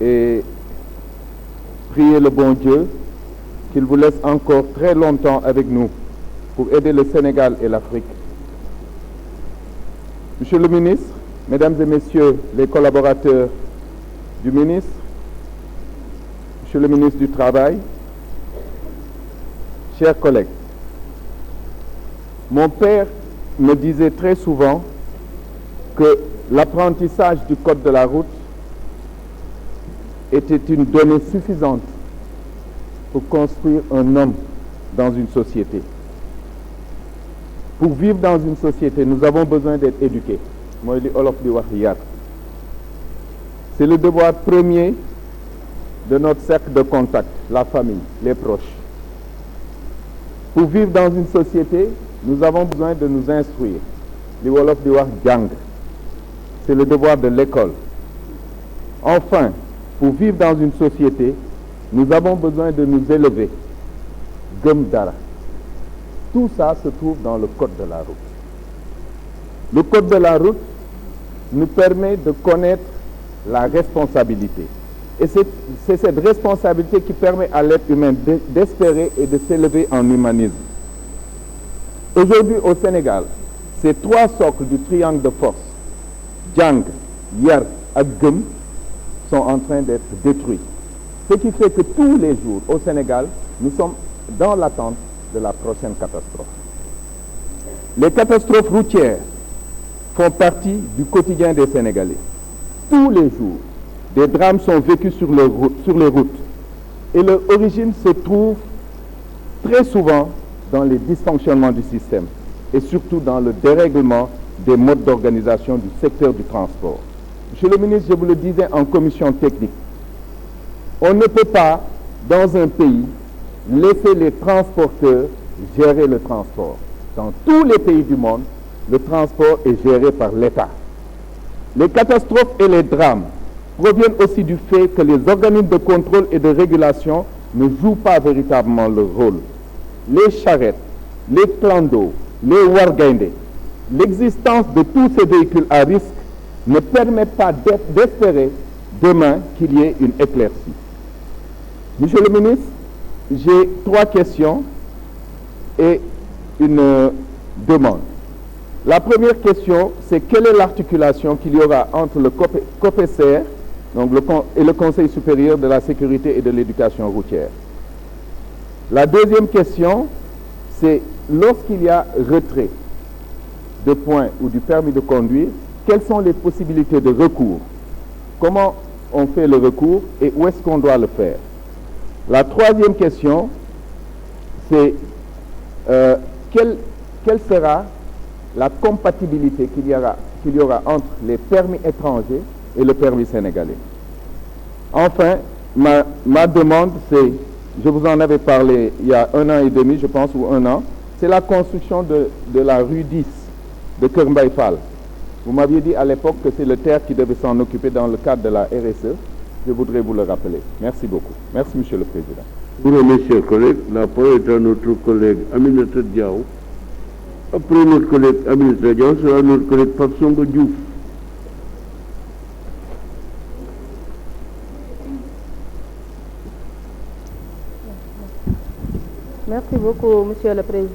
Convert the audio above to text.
et prier le bon Dieu qu'il vous laisse encore très longtemps avec nous pour aider le Sénégal et l'Afrique. Monsieur le ministre, Mesdames et Messieurs les collaborateurs du ministre, Monsieur le ministre du Travail, chers collègues, mon père me disait très souvent que l'apprentissage du code de la route était une donnée suffisante pour construire un homme dans une société. Pour vivre dans une société, nous avons besoin d'être éduqués. Moi, li olof di wax yar. C'est le devoir premier de notre cercle de contact, la famille, les proches. Pour vivre dans une société, nous avons besoin de nous instruire. Li wolof di wax jàng. C'est le devoir de l'école. Enfin, pour vivre dans une société, nous avons besoin de nous élever. Gëm dara. Tout ça se trouve dans le code de la route. Le code de la route nous permet de connaître la responsabilité. Et c'est cette responsabilité qui permet à l'être humain d'espérer et de s'élever en humanisme. Aujourd'hui au Sénégal, ces trois socles du triangle de force, jàng, yar ak gëm, sont en train d'être détruits. Ce qui fait que tous les jours au Sénégal, nous sommes dans l'attente de la prochaine catastrophe. Les catastrophes routières font partie du quotidien des Sénégalais. Tous les jours, des drames sont vécus sur les routes et leur origine se trouve très souvent dans les dysfonctionnements du système et surtout dans le dérèglement des modes d'organisation du secteur du transport. Monsieur le ministre, je vous le disais en commission technique, on ne peut pas, dans un pays, laisser les transporteurs gérer le transport. Dans tous les pays du monde, le transport est géré par l'État. Les catastrophes et les drames proviennent aussi du fait que les organismes de contrôle et de régulation ne jouent pas véritablement leur rôle. Les charrettes, les clandos, les wargaindés, l'existence de tous ces véhicules à risque ne permet pas d'espérer demain qu'il y ait une éclaircie. Monsieur le ministre, j'ai trois questions et une demande. La première question, c'est quelle est l'articulation qu'il y aura entre le COPESER et le Conseil supérieur de la sécurité et de l'éducation routière. La deuxième question, c'est lorsqu'il y a retrait de points ou du permis de conduire, quelles sont les possibilités de recours? Comment on fait le recours et où est-ce qu'on doit le faire? La troisième question, c'est quelle sera la compatibilité qu'il y aura entre les permis étrangers et le permis sénégalais. Enfin, ma demande, c'est, je vous en avais parlé il y a 1 an et demi, je pense, ou 1 an, c'est la construction de la rue 10 de Kër Mbaye Fall. Vous m'aviez dit à l'époque que c'est le TER qui devait s'en occuper dans le cadre de la RSE. Je voudrais vous le rappeler. Merci beaucoup. Merci, Monsieur le Président. Bonjour, mes chers collègues. La parole est à notre collègue Aminata Diaw. Après notre collègue Aminata Diaw sera notre collègue Pape Songo Diouf. Merci beaucoup, Monsieur le Président.